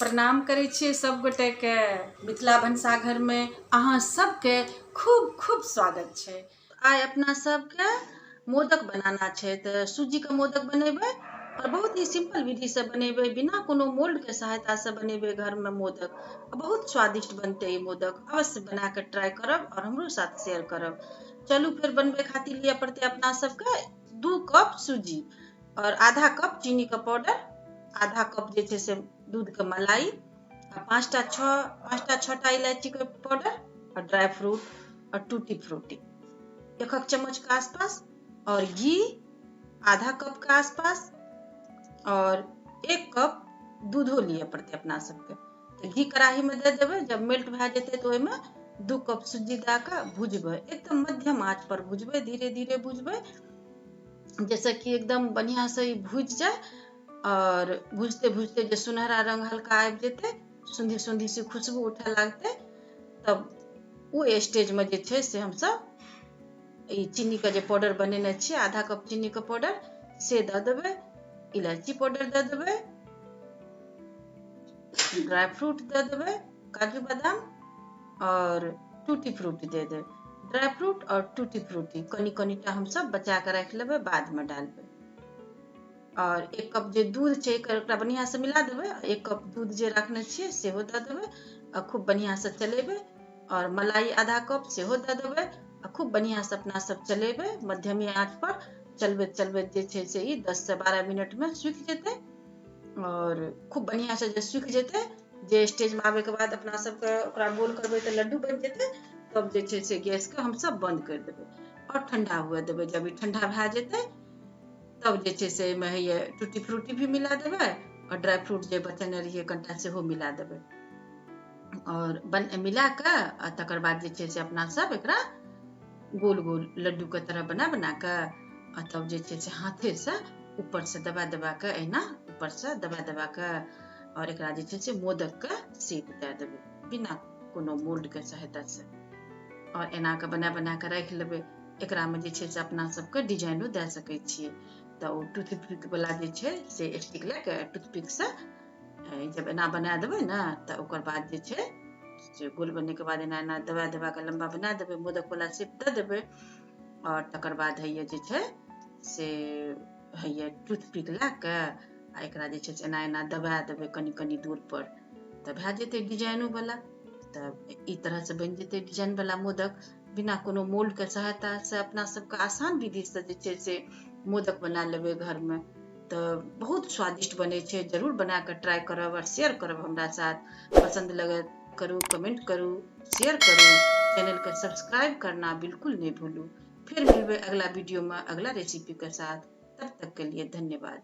प्रणाम करै छियै सब गोटेके। मिथिला भनसाघर में अहाँ सबके खूब खूब स्वागत छै। आइ अपना सबके मोदक बनाना छै, तो सूजी के मोदक बनेबै और बहुत ही सिंपल विधि से बनेबै, बिना कोनो मोल्ड के सहायता से बनेबै घर में मोदक। बहुत स्वादिष्ट बनते ये मोदक। अवश्य बना के ट्राई करब और हमरो साथ शेयर करब। चलू फिर बनबे खातिर लिए पड़ते अपना सबके 2 कप सूजी और आधा कप चीनी का पाउडर, आधा कप जे छै से दूध के मलाई, 5टा 6टा इलायची के पाउडर और ड्राई फ्रूट और टूटी फ्रूटी 1 चम्मच के आसपास, और घी आधा कप के आसपास, और 1 कप दूधो लिए पड़ते अपना सबके। तो घी कढ़ाई में दे देबै, जब मेल्ट भए जेतै तो ओहिमे 2 कप सूजी दे के भुजबै। एकदम मध्यम आंच पर भुजबै, धीरे धीरे भुजबै, जैसे कि एकदम बढ़िया से भुज जाए। और भुजते भुजते जो सुनहरा रंग हल्का आबि जेतै, सुंधी सुंधी सी खुशबू उठे लागतै, तब वो स्टेज में जे छै से हम सब चीनी का जो पाउडर बनेने छियै, आधा कप चीनी का पाउडर से दे देबै, इलायची पाउडर दे देबै, ड्राई फ्रूट दे देबै, काजू बादाम और टूटी फ्रूटी दे दे। ड्राई फ्रूट और टूटी फ्रूटी कनी कनीटा हम सब बचा के रख लेबै, बाद में डालबै। और 1 कप जे दूध छै एकरा बढ़िया से मिला देबै। 1 कप दूध जे रखने छियै सेहो दे देबै और खूब बढ़िया से चलेबै। और मलाई आधा कप सेहो दे देबै और खूब बढ़िया से अपना सब चलेबै, मध्यमी आंच पर चलबैत चलबैत जे छै से 10 से 12 मिनट में सूखि जेतै। और खूब बढ़िया से जे सूखि जेतै, जे स्टेज में आबे के बाद अपना सबके ओकरा गोल करबै तो लड्डू बन जेतै, तब जे छै से गैस के हम सब बंद कर देबै और ठंडा हुए देबै। जब ये ठंडा भए जेतै तब जे छै से एहिमे ये टूटी फ्रूटी भी मिला देबै और ड्राई फ्रूट जे बचेने रहिए कनिटा सेहो मिला देबै। और मिला के तकर बाद जे छै से अपना सब एकरा गोल गोल लड्डू के तरह बना बना के और तब जे छै से हाथे से ऊपर से दबा दबा के, एना ऊपर से दबा दबा के और एकरा जे छै से मोदक के शेप दे देबै, बिना कोनो मोल्ड के सहायता से। और एना के बना बना के रख लेबै। एकरा में जे छै से अपना सबके डिजाइनो दे सकै छियै। तो टूथपिक वाला जे छै से स्टिक लेके टूथपिक से जब एना बना देबै ना, तो ओकर बाद जे छै से गोल बनने के बाद एना एना दबा दबा के लंबा बना देबै, मोदक वाला शेप दे देबै। और तकर बाद है जे छै से है टूथपिक लेके आ एकरा जे छै से एना एना दबा देबै कनी कनी दूर पर, तब भए जेतै डिजाइनो वाला। तब ई तरह से बन जेतै डिजाइन वाला मोदक, बिना कोनो मोल्ड के सहायता से। अपना सबके आसान विधि से जे छै से मोदक बना लेबै घर में, तो बहुत स्वादिष्ट बने छै। जरूर बना के ट्राई करब और शेयर करब हमरा साथ। पसंद लगे करू, कमेंट करू, शेयर करू, चैनल को सब्सक्राइब करना बिल्कुल नहीं भूलू। फिर मिलबै अगला वीडियो में अगला रेसिपी के साथ। तब तक के लिए धन्यवाद।